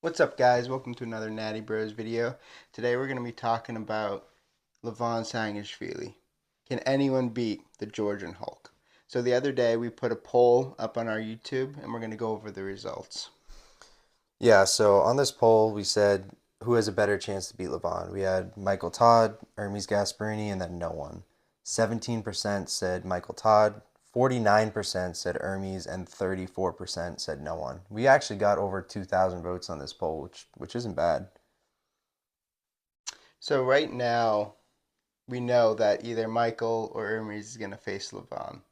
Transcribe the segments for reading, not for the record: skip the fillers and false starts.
What's up, guys? Welcome to another Natty Bros video. Today we're going to be talking about Levan Sanishvili. Can anyone beat the Georgian Hulk? So the other day we put a poll up on our YouTube and we're going to go over the results. Yeah, so on this poll, we said who has a better chance to beat Levan. We had Michael Todd, Ermes Gasparini, and then no one. 17% said Michael Todd, 49% said Hermes, and 34% said no one. We actually got over 2,000 votes on this poll, which isn't bad. So right now we know that either Michael or Hermes is going to face Levan.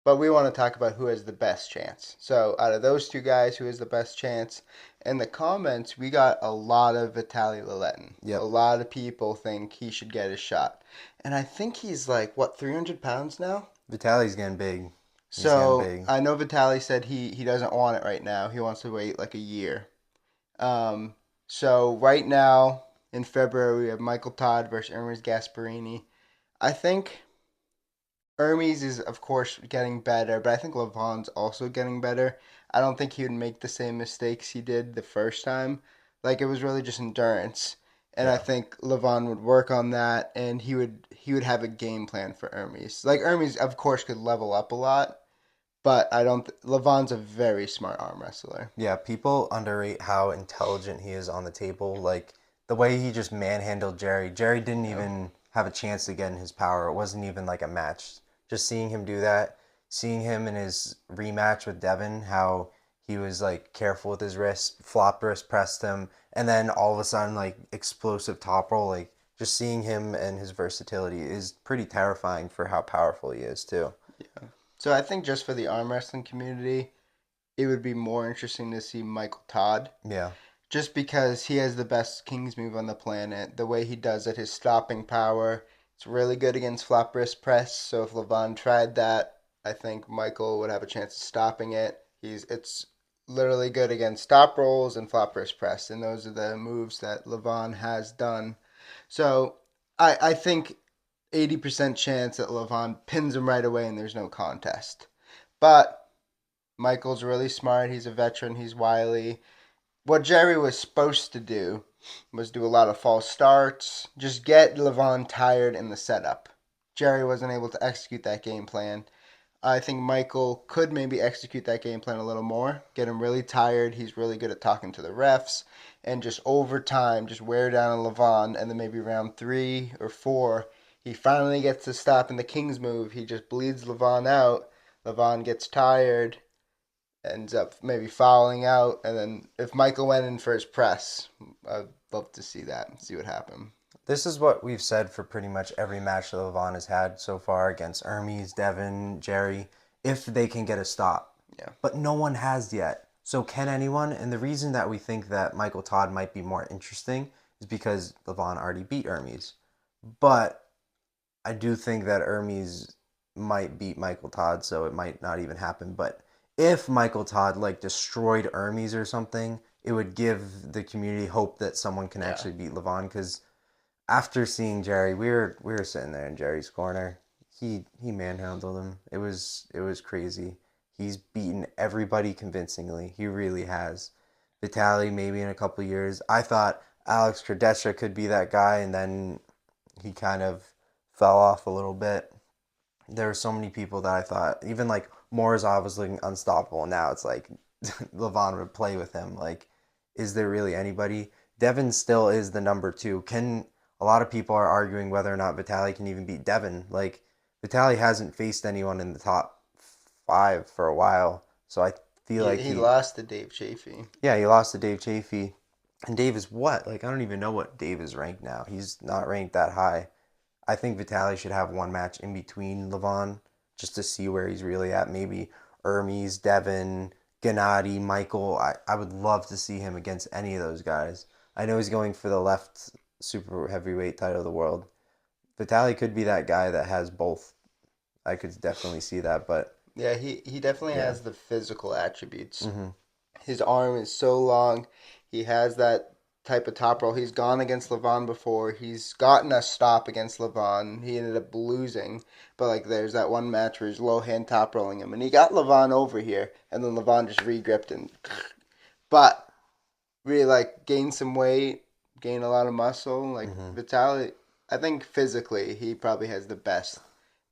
But we want to talk about who has the best chance. So out of those two guys, who has the best chance? In the comments, we got a lot of Vitali Laletin. A Yep, lot of people think he should get a shot. And I think he's like, what, 300 pounds now? Vitali's getting big. He's getting So big. I know Vitali said he doesn't want it right now. He wants to wait like a year. Um, so right now in February, we have Michael Todd versus Ermes Gasparini. I think Hermes is, of course, getting better, but I think Levan's also getting better. I don't think he would make the same mistakes he did the first time. Like it was really just endurance, and I Yeah. think Levan would work on that, and he would have a game plan for Hermes. Like Hermes, of course, could level up a lot, but I don't. Levan's a very smart arm wrestler. Yeah, people underrate how intelligent he is on the table. Like the way he just manhandled Jerry. Jerry didn't Yeah, even have a chance to get in his power. It wasn't even like a match. Just seeing him do that, seeing him in his rematch with Devin, how he was like careful with his wrist, flopped wrist, pressed him, and then all of a sudden like explosive top roll. Like just seeing him and his versatility is pretty terrifying for how powerful he is too. yeah. So I think just for the arm wrestling community, it would be more interesting to see Michael Todd Yeah. just because he has the best King's move on the planet. The way he does it, his stopping power, it's really good against flop wrist press. So if Levon tried that, I think Michael would have a chance of stopping it. It's literally good against stop rolls and flop wrist press, and those are the moves that Levon has done. So I think 80% chance that Levon pins him right away and there's no contest. But Michael's really smart. He's a veteran. He's wily. What Jerry was supposed to do was do a lot of false starts, just get Levon tired in the setup. Jerry wasn't able to execute that game plan. I think Michael could maybe execute that game plan a little more, get him really tired. He's really good at talking to the refs, and just over time, just wear down on Levon, and then maybe round 3 or 4, he finally gets to stop in the King's move. He just bleeds Levon out. Levon gets tired, ends up maybe fouling out, and then if Michael went in for his press, I'd love to see that, see what happened. This is what we've said for pretty much every match that Levon has had so far against Hermes, Devin, Jerry, if they can get a stop. Yeah, But no one has yet. So can anyone? And the reason that we think that Michael Todd might be more interesting is because Levon already beat Hermes. But I do think that Hermes might beat Michael Todd, so it might not even happen. But if Michael Todd like destroyed Hermes or something, it would give the community hope that someone can yeah, actually beat Levon because after seeing Jerry, we were sitting there in Jerry's corner. He manhandled him. It was crazy. He's beaten everybody convincingly. He really has. Vitali maybe in a couple years. I thought Alex Kardashev could be that guy, and then he kind of fell off a little bit. There were so many people that I thought even like Morozov was looking unstoppable. Now it's like Levon would play with him. Like, is there really anybody? Devin still is the number two. Can a lot of people are arguing whether or not Vitali can even beat Devin. Like Vitali hasn't faced anyone in the top five for a while, so I feel like he lost to Dave Chafee. yeah, he lost to Dave Chafee, and Dave is what? Like I don't even know what Dave is ranked now. He's not ranked that high. I think Vitali should have one match in between Levon just to see where he's really at. Maybe Hermes, Devin, Gennady, Michael. I would love to see him against any of those guys. I know he's going for the left super heavyweight title of the world. Vitali could be that guy that has both. I could definitely see that, but Yeah, he definitely yeah. has the physical attributes. Hmm. His arm is so long. He has that type of top roll. He's gone against Levon before. He's gotten a stop against Levon. He ended up losing, but like there's that one match where he's low hand top rolling him, and he got Levon over here, and then Levon just regripped him. But really like gain some weight, gain a lot of muscle. Like Hmm. Vitali, I think physically he probably has the best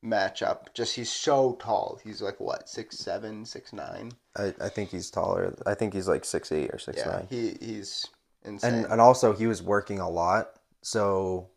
matchup. Just he's so tall. He's like what 6'7", 6'9". I think he's taller. I think he's like 6'8" or six Yeah, nine. he's And insane. and also he was working a lot. So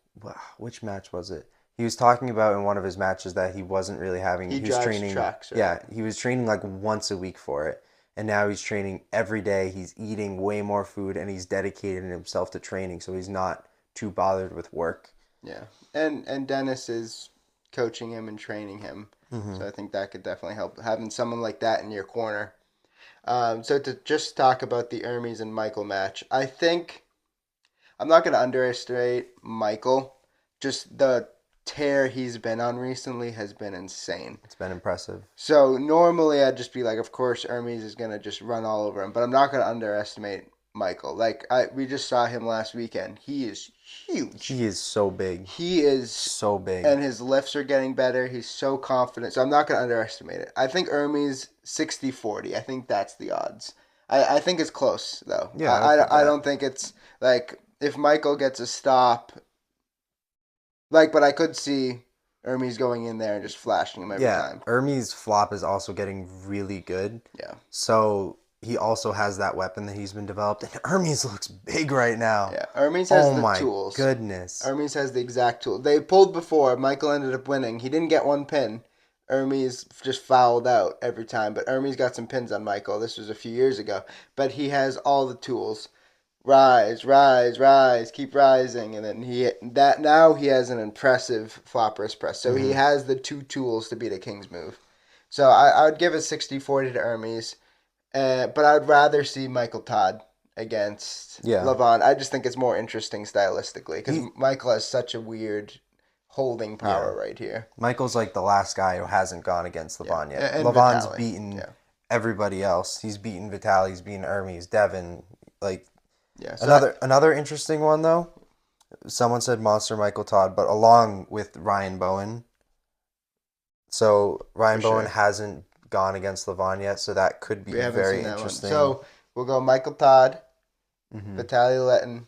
which match was it? He was talking about in one of his matches that he wasn't really having. He He was drives training. trucks, right? Yeah, he was training like once a week for it, and now he's training every day. He's eating way more food, and he's dedicated himself to training, so he's not too bothered with work. Yeah, and Dennis is coaching him and training him, Hmm. so I think that could definitely help having someone like that in your corner. So to just talk about the Hermes and Michael match, I think I'm not going to underestimate Michael. Just the tear he's been on recently has been insane. It's been impressive. So normally I'd just be like, of course Hermes is gonna just run all over him, but I'm not gonna underestimate Michael. We just saw him last weekend. He is huge. He is so big, He is, so big. and his lifts are getting better. He's so confident. So I'm not gonna underestimate it. I think Hermes 60-40. I think that's the odds. I think it's close though. Yeah, I would put I that. don't think it's like if Michael gets a stop, like, but I could see Hermes going in there and just flashing him every Yeah, time. Ermes' flop is also getting really good. Yeah. So he also has that weapon that he's been developed. And Hermes looks big right now. Yeah, Hermes has Oh the my tools. goodness. Hermes has the exact tool. They pulled before. Michael ended up winning. He didn't get one pin. Hermes just fouled out every time. But Hermes got some pins on Michael. This was a few years ago. But he has all the tools. Rise, rise, rise, keep rising, and then he has an impressive flop wrist press. So he Hmm. has the two tools to beat a king's move. So I would give it 60-40 to Hermes. But I'd rather see Michael Todd against Yeah. Levan. I just think it's more interesting stylistically because He Michael has such a weird holding yeah. power right here. Michael's like the last guy who hasn't gone against Yeah, Levan yet. and Levan's Vitali. beaten Yeah, everybody else. He's beaten Vitali, he's beaten Hermes, Devin. Like yeah. So another interesting one though. Someone said Monster Michael Todd, but along with Ryan Bowen. So for Ryan Bowen sure, hasn't gone against Levan yet, so that could be we haven't seen very that one. interesting. So we'll go Michael Todd, Hmm. Vitali Laletin,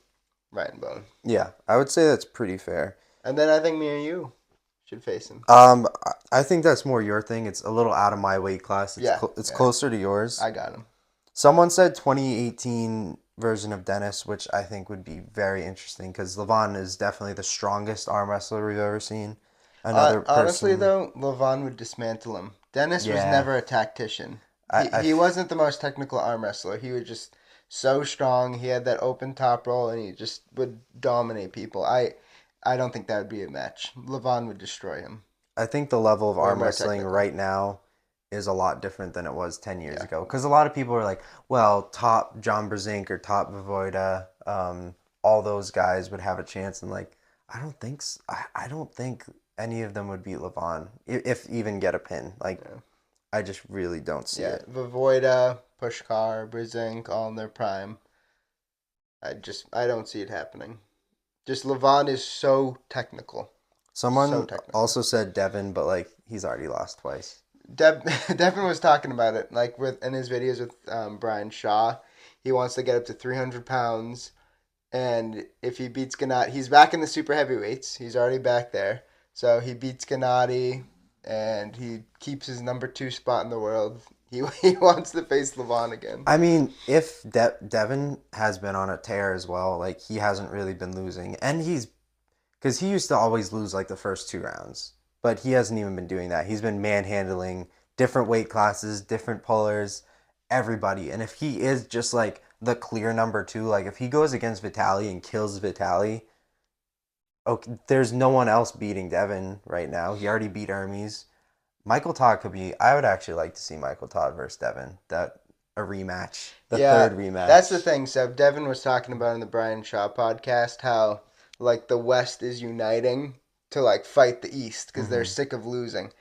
Ryan Bone, Yeah, I would say that's pretty fair. and then I think me and you should face him. I think that's more your thing. It's a little out of my weight class. Yeah, It's yeah. closer to yours. I got him. Someone said 2018 version of Dennis, which I think would be very interesting because Levon is definitely the strongest arm wrestler we've ever seen. Another Honestly, person, though, Levan would dismantle him. Dennis was yeah, never a tactician. I, I He f- wasn't the most technical arm wrestler. He was just so strong. He had that open top roll, and he just would dominate people. I don't think that would be a match. Levan would destroy him. I think the level of Way arm more wrestling technical. right now is a lot different than it was 10 years Yeah, ago. Because a lot of people are like, well, top John Brzenk or top Voivode, all those guys would have a chance. And like, I don't think any of them would beat Levon, if even get a pin. Like, yeah, I just really don't see yeah. it. Voivode, Pushkar, Brzenk, all in their prime. I don't see it happening. Just Levan is so technical, so Someone technical. also said Devin, but like, he's already lost twice. Devin was talking about it, like with in his videos with Brian Shaw. He wants to get up to 300 pounds, and if he beats Gennady, he's back in the super heavyweights. He's already back there, so he beats Gennady, and he keeps his number two spot in the world. He wants to face Levan again. I mean, if Devin has been on a tear as well, like, he hasn't really been losing. And he's because he used to always lose like the first two rounds, but he hasn't even been doing that. He's been manhandling different weight classes, different pullers, everybody. And if he is just like the clear number two, like if he goes against Vitali and kills Vitali, okay, there's no one else beating Devin right now. He already beat Hermes. Michael Todd could be. I would actually like to see Michael Todd versus Devin. That a rematch, the Yeah, third that's the rematch. thing. So Devin was talking about in the Brian Shaw podcast how like the West is uniting to like fight the East because they're Hmm. sick of losing.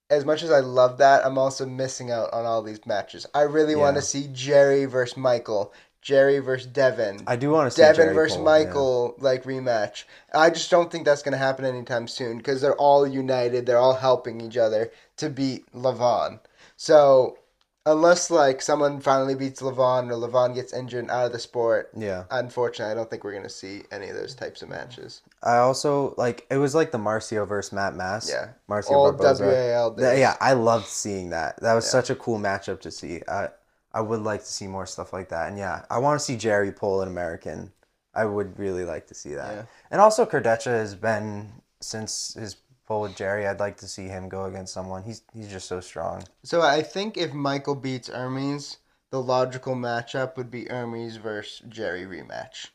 As much as I love that, I'm also missing out on all these matches. I really want to Yeah, see Jerry versus Michael, Jerry versus Devin, I do want to see Devin Jerry versus Cole. Yeah. Michael like rematch. I just don't think that's going to happen anytime soon because they're all united. They're all helping each other to beat Levon. So Unless like someone finally beats Levan or Levan gets injured and out of the sport. Yeah. Unfortunately, I don't think we're gonna see any of those types of matches. I also like it was like the Marcio versus Matt Mass, Yeah, Marcio old Barboza. WAL Yeah, days. I loved seeing that. That was Yeah, such a cool matchup to see. I would like to see more stuff like that. And yeah, I want to see Jerry pull an American. I would really like to see that. yeah. And also Kardecha has been since his pull with Jerry. I'd like to see him go against someone. He's just so strong. So I think if Michael beats Hermes, the logical matchup would be Hermes versus Jerry rematch,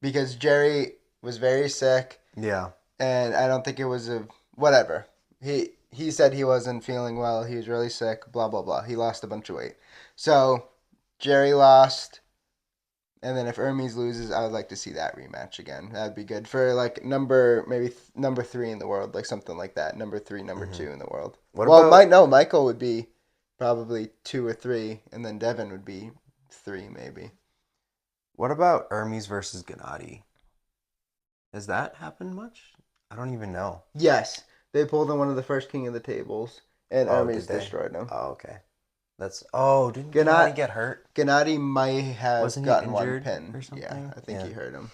because Jerry was very sick, Yeah. and I don't think it was a whatever. He said he wasn't feeling well. He was really sick. Blah blah blah. He lost a bunch of weight. So Jerry lost, and then if Hermes loses, I would like to see that rematch again. That'd be good for like number three in the world, like something like that. Number three, number Hmm. two in the world. What Well, about Michael would be probably two or three, and then Devin would be three maybe. what about Hermes versus Gennady? Has that happened much? I don't even know. Yes, they pulled in one of the first king of the tables, and Oh, Hermes did they? destroyed him. Oh, okay. That's didn't Gennady, Gennady get hurt? Gennady might have Wasn't he gotten one injured pin. or Yeah, something? I think Yeah. he hurt him.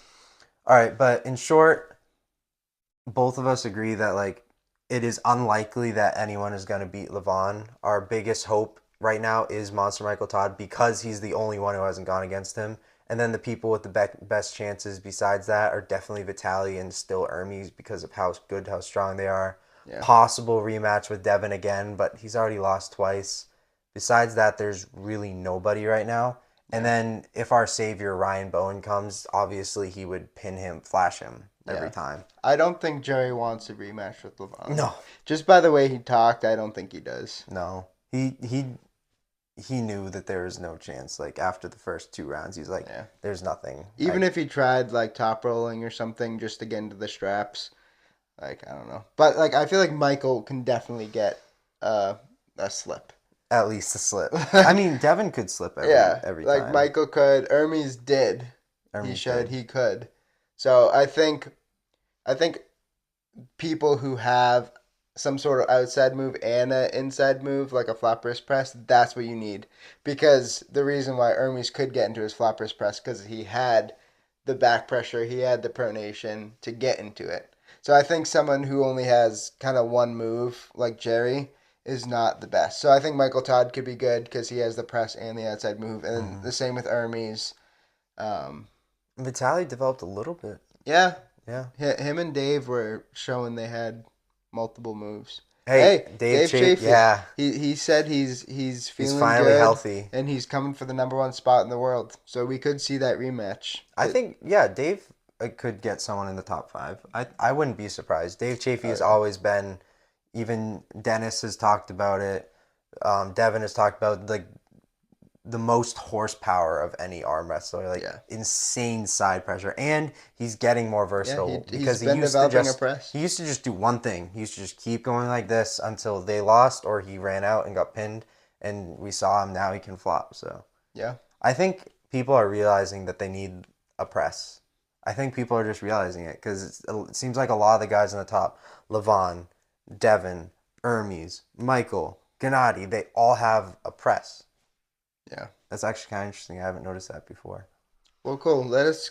All right, but in short, both of us agree that like it is unlikely that anyone is going to beat Levan. Our biggest hope right now is Monster Michael Todd because he's the only one who hasn't gone against him. And then the people with the best chances besides that are definitely Vitali and still Ermes because of how good, how strong they are. Yeah, Possible rematch with Devin again, but he's already lost twice. Besides that, there's really nobody right now. And yeah, then if our savior Ryan Bowen comes, obviously he would pin him, flash him every yeah. time. I don't think Jerry wants a rematch with Levon. No, Just by the way he talked, I don't think he does. no. He knew that there was no chance. Like after the first two rounds, he's like, Yeah. "There's nothing." Even if he tried like top rolling or something just to get into the straps, like I don't know. But like I feel like Michael can definitely get uh, a slip. at least a slip. I Like mean, Devin could slip yeah, every like time. Michael could. Hermes did. He Hermes showed did. he could. So I think people who have some sort of outside move and an inside move, like a flop wrist press, that's what you need. Because the reason why Hermes could get into his flop wrist press because he had the back pressure, he had the pronation to get into it. So I think someone who only has kind of one move, like Jerry, is not the best. So I think Michael Todd could be good because he has the press and the outside move, and then Hmm. the same with Hermes. Um, Vitali developed a little bit. yeah, Yeah. him and Dave were showing they had multiple moves. Hey, Hey, Dave Dave Chafe. Chaffee. Yeah, He said he's he's feeling finally good healthy. and he's coming for the number one spot in the world. So we could see that rematch. I think yeah, Dave could get someone in the top five. I wouldn't be surprised. Dave Chafee Oh has yeah, always been. Even Dennis has talked about it. Devin has talked about like the most horsepower of any arm wrestler, like yeah, insane side pressure, and he's getting more yeah. versatile He's because been developing a press. he used to just do one thing. He used to just keep going like this until they lost or he ran out and got pinned, and we saw him now he can flop. So Yeah, I think people are realizing that they need a press. I think people are just realizing it because it seems like a lot of the guys in the top, Levon, Devin, Hermes, Michael, Gennady, they all have a press. yeah. That's actually kind of interesting. I haven't noticed that before. Well, cool. Let us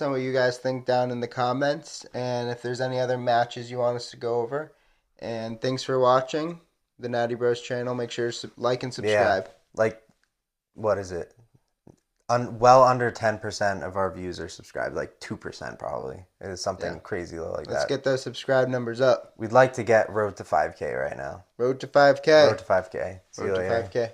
know what you guys think down in the comments, and if there's any other matches you want us to go over. And thanks for watching the Natty Bros channel. Make sure to like and Yeah, subscribe. like what is it? Well under 10% of our views are subscribed, like 2% probably. It is Yeah. something crazy low like Let's that. get those subscribe numbers up. We'd like to get road to 5K right now. Road to Road 5K. to 5K. See you Road to later. 5K.